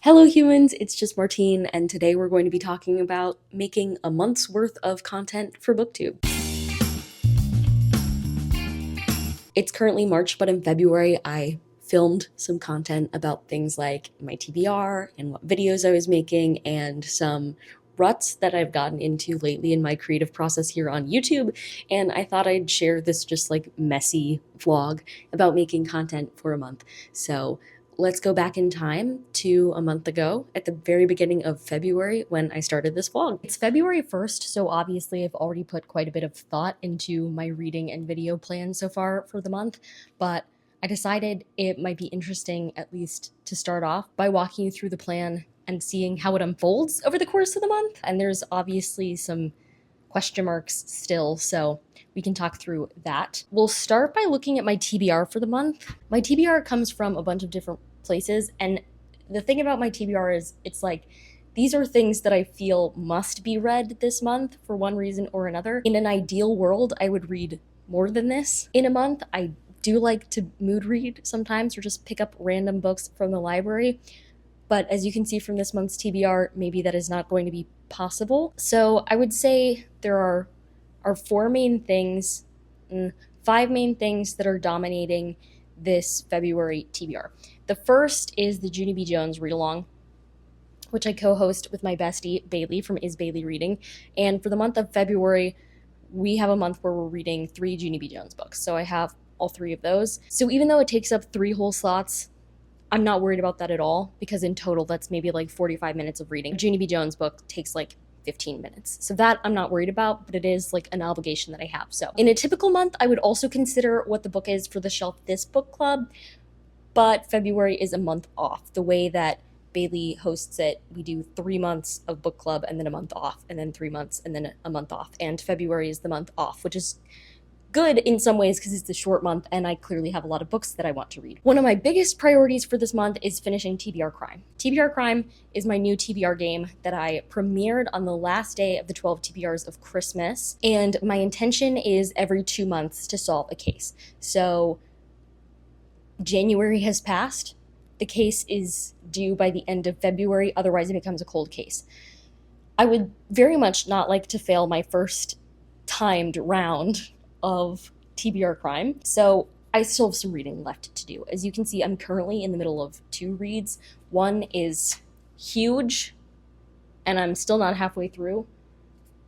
Hello humans, it's just Martine, and today we're going to be talking about making a month's worth of content for BookTube. It's currently March, but in February I filmed some content about things like my TBR and what videos I was making and some ruts that I've gotten into lately in my creative process here on YouTube, and I thought I'd share this just like messy vlog about making content for a month. So let's go back in time to a month ago at the very beginning of February when I started this vlog. It's February 1st, so obviously I've already put quite a bit of thought into my reading and video plan so far for the month, but I decided it might be interesting at least to start off by walking you through the plan and seeing how it unfolds over the course of the month. And there's obviously some question marks still, so we can talk through that. We'll start by looking at my TBR for the month. My TBR comes from a bunch of different places, and the thing about my TBR is it's like these are things that I feel must be read this month for one reason or another. In an ideal world, I would read more than this in a month. I do like to mood read sometimes or just pick up random books from the library. But as you can see from this month's TBR, maybe that is not going to be possible. So I would say there are five main things that are dominating this February TBR. The first is the Junie B. Jones read-along, which I co-host with my bestie Bailey from Is Bailey Reading. And for the month of February, we have a month where we're reading 3 Junie B. Jones books. So I have all 3 of those. So even though it takes up 3 whole slots, I'm not worried about that at all, because in total that's maybe like 45 minutes of reading. A Junie B. Jones book takes like 15 minutes. So that I'm not worried about, but it is like an obligation that I have. So in a typical month, I would also consider what the book is for the Shelf This Book Club, but February is a month off. The way that Bailey hosts it, we do 3 months of book club and then a month off, and then 3 months and then a month off. And February is the month off, which is good in some ways because it's a short month and I clearly have a lot of books that I want to read. One of my biggest priorities for this month is finishing TBR Crime. TBR Crime is my new TBR game that I premiered on the last day of the 12 TBRs of Christmas, and my intention is every 2 months to solve a case. So January has passed. The case is due by the end of February, otherwise it becomes a cold case. I would very much not like to fail my first timed round of TBR Crime, so I still have some reading left to do. As you can see, I'm currently in the middle of 2 reads. One is huge, and I'm still not halfway through,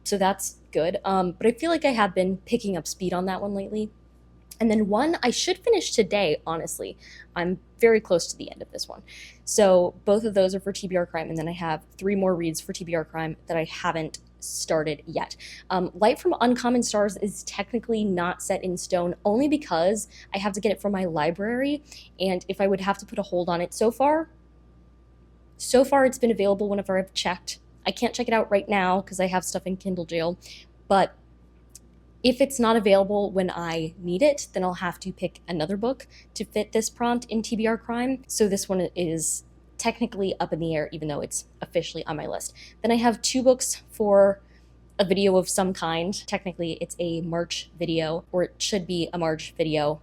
so that's good. But I feel like I have been picking up speed on that one lately. And then one I should finish today, honestly. I'm very close to the end of this one. So both of those are for TBR Crime, and then I have 3 more reads for TBR Crime that I haven't started yet. Light from Uncommon Stars is technically not set in stone, only because I have to get it from my library, and if I would have to put a hold on it so far it's been available whenever I've checked. I can't check it out right now because I have stuff in Kindle jail, but if it's not available when I need it, then I'll have to pick another book to fit this prompt in TBR Crime. So this one is technically up in the air, even though it's officially on my list. Then I have 2 books for a video of some kind. Technically, it's a March video, or it should be a March video,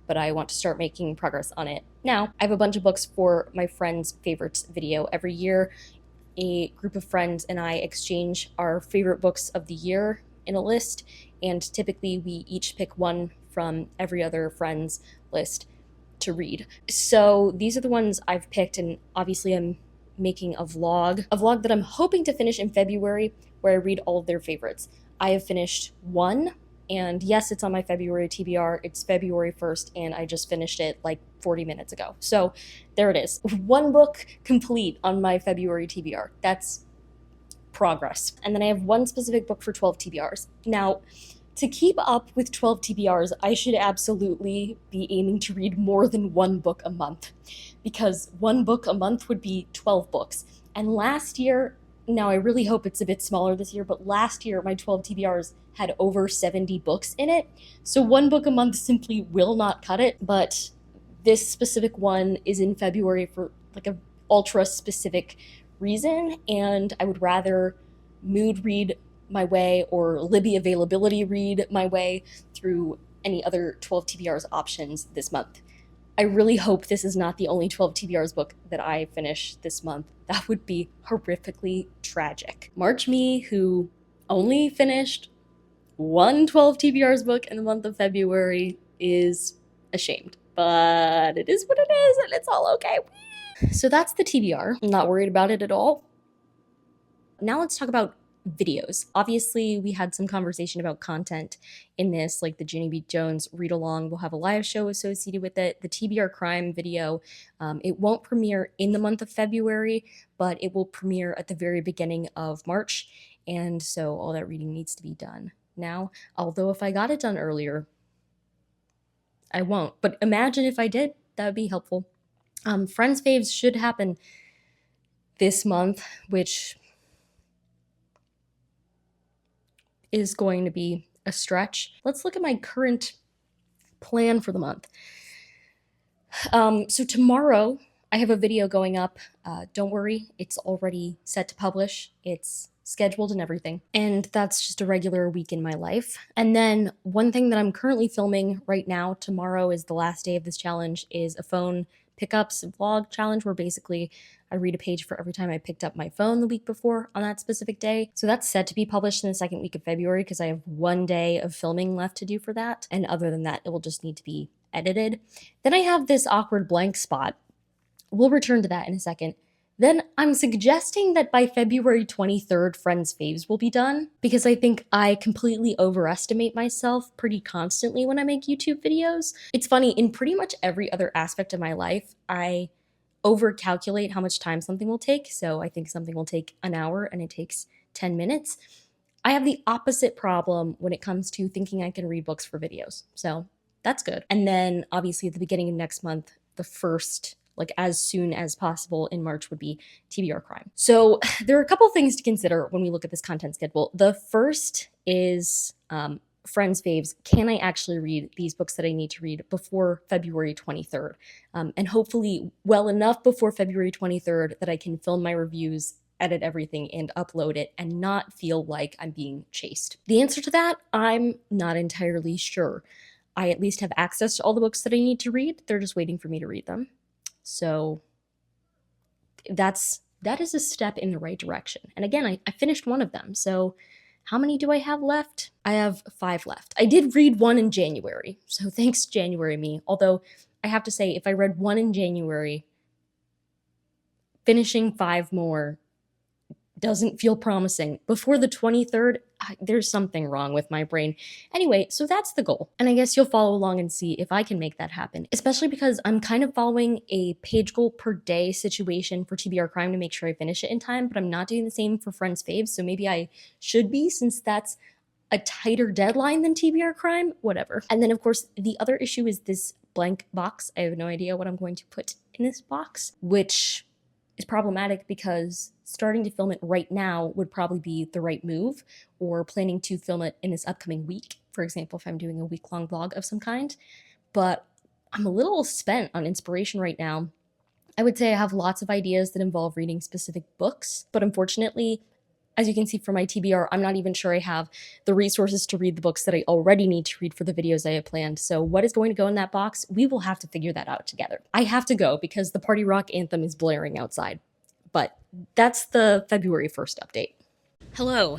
but I want to start making progress on it now. I have a bunch of books for my friends' favorites video. Every year, a group of friends and I exchange our favorite books of the year in a list, and typically we each pick one from every other friend's list to read. So these are the ones I've picked, and obviously I'm making a vlog that I'm hoping to finish in February, where I read all of their favorites. I have finished 1, and yes, it's on my February TBR. It's February 1st, and I just finished it like 40 minutes ago. So there it is. 1 book complete on my February TBR. That's progress. And then I have 1 specific book for 12 TBRs. Now, to keep up with 12 TBRs, I should absolutely be aiming to read more than 1 book a month, because 1 book a month would be 12 books. And last year, now I really hope it's a bit smaller this year, but last year my 12 TBRs had over 70 books in it. So 1 book a month simply will not cut it, but this specific one is in February for like a ultra specific reason, and I would rather mood read my way or Libby availability read my way through any other 12 TBRs options this month. I really hope this is not the only 12 TBRs book that I finish this month. That would be horrifically tragic. March me, who only finished one 12 TBRs book in the month of February, is ashamed. But it is what it is, and it's all okay. So that's the TBR. I'm not worried about it at all. Now let's talk about videos. Obviously, we had some conversation about content in this, like the Ginny B. Jones read-along. We'll have a live show associated with it. The TBR crime video, it won't premiere in the month of February, but it will premiere at the very beginning of March. And so all that reading needs to be done now. Although if I got it done earlier, I won't. But imagine if I did, that would be helpful. Friends Faves should happen this month, which is going to be a stretch. Let's look at my current plan for the month. So tomorrow I have a video going up. Don't worry, it's already set to publish. It's scheduled and everything. And that's just a regular week in my life. And then one thing that I'm currently filming right now, tomorrow is the last day of this challenge, is a phone pickups vlog challenge where basically I read a page for every time I picked up my phone the week before on that specific day. So that's set to be published in the second week of February because I have one day of filming left to do for that. And other than that, it will just need to be edited. Then I have this awkward blank spot. We'll return to that in a second. Then I'm suggesting that by February 23rd, Friends Faves will be done because I think I completely overestimate myself pretty constantly when I make YouTube videos. It's funny, in pretty much every other aspect of my life, I overcalculate how much time something will take. So I think something will take an hour and it takes 10 minutes. I have the opposite problem when it comes to thinking I can read books for videos. So that's good. And then obviously at the beginning of next month, the first, like as soon as possible in March, would be TBR crime. So there are a couple things to consider when we look at this content schedule. The first is Friends Faves. Can I actually read these books that I need to read before February 23rd? And hopefully well enough before February 23rd that I can film my reviews, edit everything, and upload it and not feel like I'm being chased. The answer to that, I'm not entirely sure. I at least have access to all the books that I need to read. They're just waiting for me to read them. So that is a step in the right direction. And again, I finished one of them. So how many do I have left? I have 5 left. I did read 1 in January. So thanks, January me. Although I have to say, if I read 1 in January, finishing 5 more doesn't feel promising. Before the 23rd, there's something wrong with my brain. Anyway, so that's the goal. And I guess you'll follow along and see if I can make that happen, especially because I'm kind of following a page goal per day situation for TBR crime to make sure I finish it in time, but I'm not doing the same for Friends Faves. So maybe I should be, since that's a tighter deadline than TBR crime, whatever. And then of course, the other issue is this blank box. I have no idea what I'm going to put in this box, which is problematic because starting to film it right now would probably be the right move, or planning to film it in this upcoming week, for example, if I'm doing a week-long vlog of some kind. But I'm a little spent on inspiration right now. I would say I have lots of ideas that involve reading specific books, but unfortunately, as you can see from my TBR, I'm not even sure I have the resources to read the books that I already need to read for the videos I have planned. So what is going to go in that box? We will have to figure that out together. I have to go because the party rock anthem is blaring outside. But that's the February 1st update. Hello,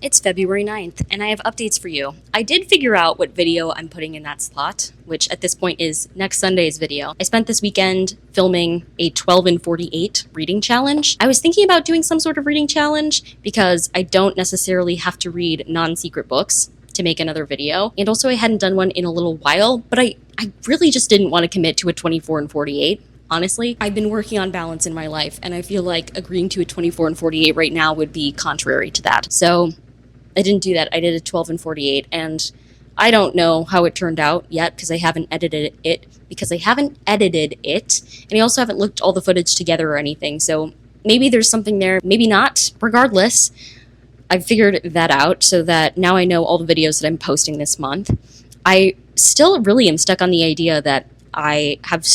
it's February 9th, and I have updates for you. I did figure out what video I'm putting in that slot, which at this point is next Sunday's video. I spent this weekend filming a 12 and 48 reading challenge. I was thinking about doing some sort of reading challenge because I don't necessarily have to read non-secret books to make another video. And also I hadn't done one in a little while, but I really just didn't want to commit to a 24 and 48. Honestly, I've been working on balance in my life, and I feel like agreeing to a 24 and 48 right now would be contrary to that. So I didn't do that. I did a 12 and 48, and I don't know how it turned out yet because I haven't edited it, and I also haven't looked all the footage together or anything. So maybe there's something there, maybe not. Regardless, I've figured that out so that now I know all the videos that I'm posting this month. I still really am stuck on the idea that I have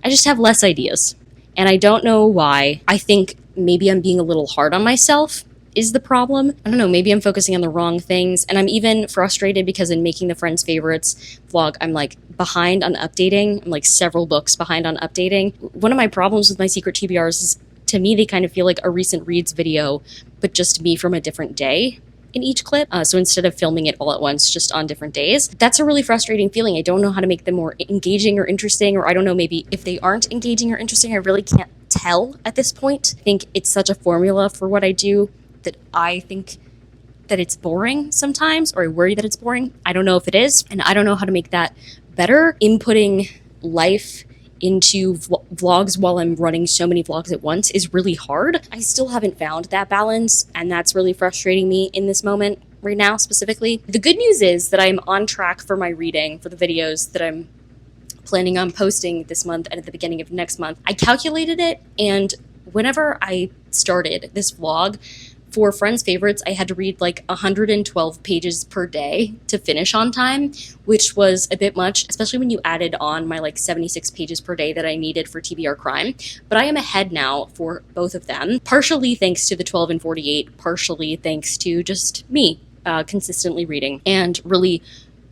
I just have less ideas. And I don't know why. I think maybe I'm being a little hard on myself is the problem. I don't know, maybe I'm focusing on the wrong things. And I'm even frustrated because in making the Friends Favorites vlog, I'm like behind on updating. I'm like several books behind on updating. One of my problems with my secret TBRs is, to me, they kind of feel like a recent reads video, but just me from a different day in each clip. So instead of filming it all at once, just on different days, that's a really frustrating feeling. I don't know how to make them more engaging or interesting, or I don't know, maybe if they aren't engaging or interesting, I really can't tell at this point. I think it's such a formula for what I do that I think that it's boring sometimes, or I worry that it's boring. I don't know if it is, and I don't know how to make that better. Inputting life into vlogs while I'm running so many vlogs at once is really hard. I still haven't found that balance, and that's really frustrating me in this moment right now specifically. The good news is that I'm on track for my reading for the videos that I'm planning on posting this month and at the beginning of next month. I calculated it, and whenever I started this vlog, for Friends Favorites, I had to read like 112 pages per day to finish on time, which was a bit much, especially when you added on my like 76 pages per day that I needed for TBR Crime. But I am ahead now for both of them, partially thanks to the 12 and 48, partially thanks to just me consistently reading and really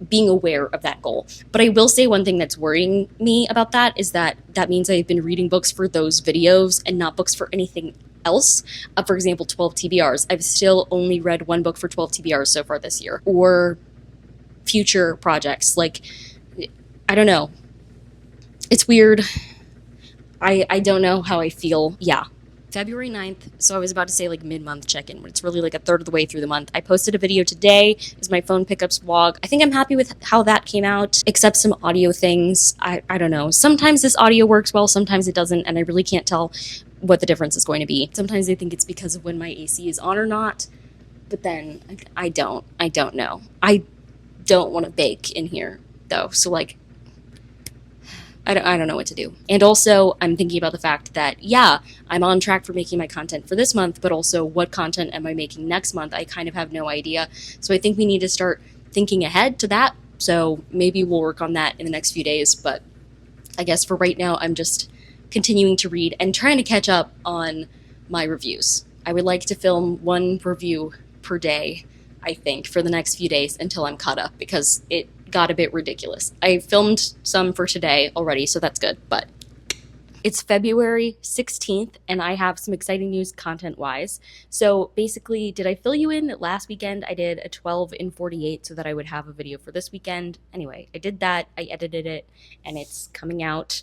being aware of that goal. But I will say one thing that's worrying me about that is that that means I've been reading books for those videos and not books for anything else. For example, 12 TBRs. I've still only read one book for 12 TBRs so far this year. Or future projects. Like, I don't know. It's weird. I don't know how I feel. Yeah. February 9th, so I was about to say like mid-month check-in, but it's really like a third of the way through the month. I posted a video today. It was my phone pickups vlog. I think I'm happy with how that came out, except some audio things. I don't know. Sometimes this audio works well, sometimes it doesn't, and I really can't tell what the difference is going to be. Sometimes I think it's because of when my AC is on or not, but then I don't know. I don't want to bake in here though, so like I don't know what to do. And also, I'm thinking about the fact that, yeah, I'm on track for making my content for this month, but also what content am I making next month? I kind of have no idea. So I think we need to start thinking ahead to that. So maybe we'll work on that in the next few days. But I guess for right now, I'm just continuing to read and trying to catch up on my reviews. I would like to film one review per day, I think, for the next few days until I'm caught up, because it got a bit ridiculous. I filmed some for today already, so that's good, but it's February 16th, and I have some exciting news content-wise. So basically, did I fill you in that last weekend I did a 12 in 48 so that I would have a video for this weekend? Anyway, I did that, I edited it, and it's coming out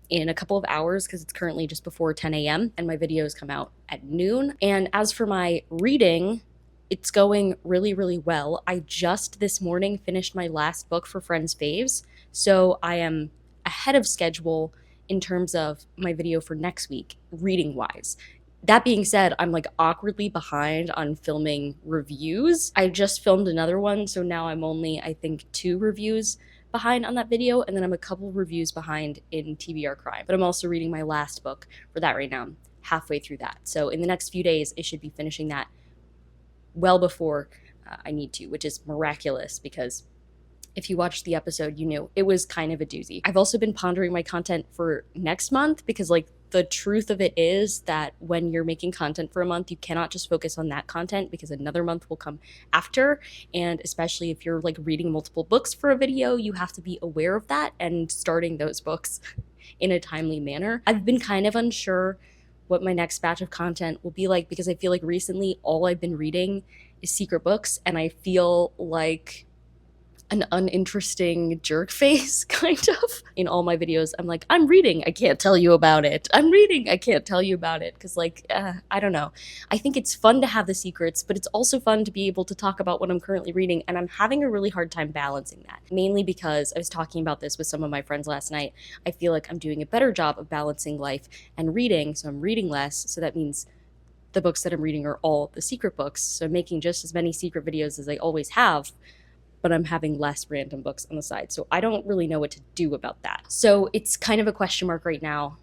in a couple of hours because it's currently just before 10 a.m. and my videos come out at noon. And as for my reading, it's going really, really well. I just this morning finished my last book for Friends Faves, so I am ahead of schedule in terms of my video for next week, reading-wise. That being said, I'm like awkwardly behind on filming reviews. I just filmed another one, so now I'm only, I think, 2 reviews behind on that video, and then I'm a couple reviews behind in TBR Crime. But I'm also reading my last book for that right now. I'm halfway through that. So in the next few days, I should be finishing that well before I need to, which is miraculous because if you watched the episode, you knew it was kind of a doozy. I've also been pondering my content for next month because like the truth of it is that when you're making content for a month, you cannot just focus on that content because another month will come after. And especially if you're like reading multiple books for a video, you have to be aware of that and starting those books in a timely manner. I've been kind of unsure what my next batch of content will be like because I feel like recently all I've been reading is secret books, and I feel like an uninteresting jerk face, kind of. In all my videos, I'm like, I'm reading, I can't tell you about it. I'm reading, I can't tell you about it. Because, like, I don't know. I think it's fun to have the secrets, but it's also fun to be able to talk about what I'm currently reading, and I'm having a really hard time balancing that. Mainly because I was talking about this with some of my friends last night. I feel like I'm doing a better job of balancing life and reading, so I'm reading less, so that means the books that I'm reading are all the secret books, so I'm making just as many secret videos as I always have, but I'm having less random books on the side. So I don't really know what to do about that. So it's kind of a question mark right now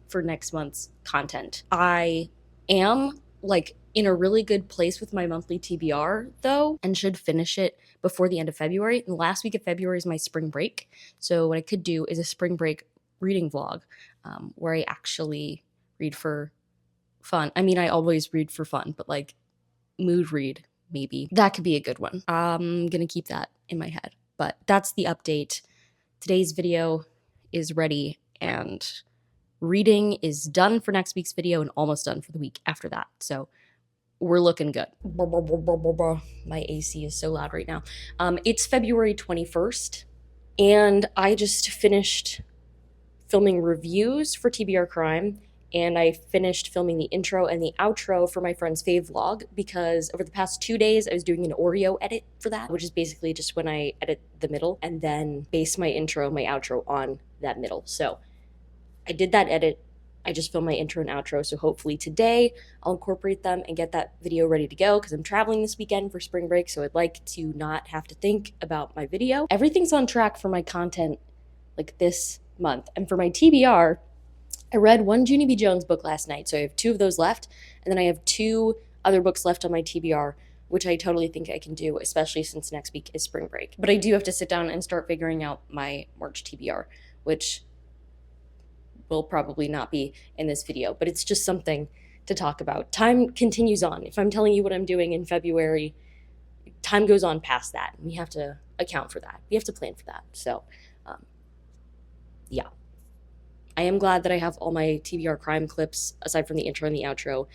for next month's content. I am like in a really good place with my monthly TBR though, and should finish it before the end of February. And the last week of February is my spring break. So what I could do is a spring break reading vlog where I actually read for fun. I mean, I always read for fun, but like mood read, maybe. That could be a good one. I'm gonna keep that in my head. But that's the update. Today's video is ready, and reading is done for next week's video and almost done for the week after that. So we're looking good. My AC is so loud right now. It's February 21st, and I just finished filming reviews for TBR Crime, and I finished filming the intro and the outro for my friend's fave vlog, because over the past 2 days I was doing an Oreo edit for that, which is basically just when I edit the middle and then base my intro, my outro on that middle. So I did that edit. I just filmed my intro and outro, so hopefully today I'll incorporate them and get that video ready to go, because I'm traveling this weekend for spring break, so I'd like to not have to think about my video. Everything's on track for my content like this month. And for my TBR, I read one Junie B. Jones book last night, so I have 2 of those left, and then I have 2 other books left on my TBR, which I totally think I can do, especially since next week is spring break. But I do have to sit down and start figuring out my March TBR, which will probably not be in this video, but it's just something to talk about. Time continues on. If I'm telling you what I'm doing in February, time goes on past that. We have to account for that. We have to plan for that. So, yeah. I am glad that I have all my TBR crime clips, aside from the intro and the outro,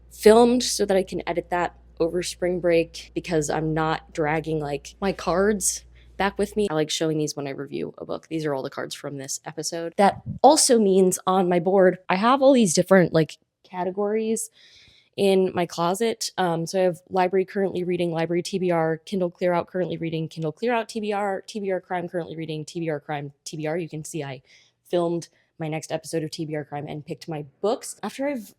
filmed so that I can edit that over spring break, because I'm not dragging like my cards back with me. I like showing these when I review a book. These are all the cards from this episode. That also means on my board, I have all these different like categories in my closet. So I have library currently reading, library TBR, Kindle Clear Out currently reading, Kindle Clear Out TBR, TBR Crime currently reading, TBR Crime TBR. You can see I filmed my next episode of TBR Crime and picked my books. After I've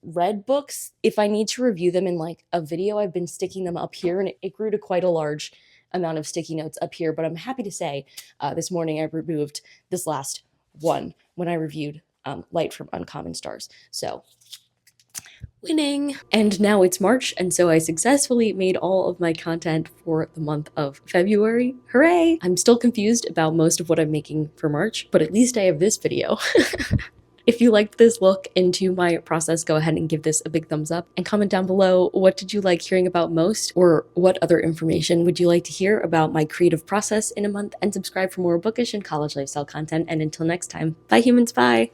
read books, if I need to review them in like a video, I've been sticking them up here, and it grew to quite a large amount of sticky notes up here. But I'm happy to say this morning I removed this last one when I reviewed Light from Uncommon Stars. So winning. And now it's March, and so I successfully made all of my content for the month of February. Hooray! I'm still confused about most of what I'm making for March, but at least I have this video. If you liked this look into my process, go ahead and give this a big thumbs up and comment down below, what did you like hearing about most, or what other information would you like to hear about my creative process in a month, and subscribe for more bookish and college lifestyle content. And until next time, bye humans, bye!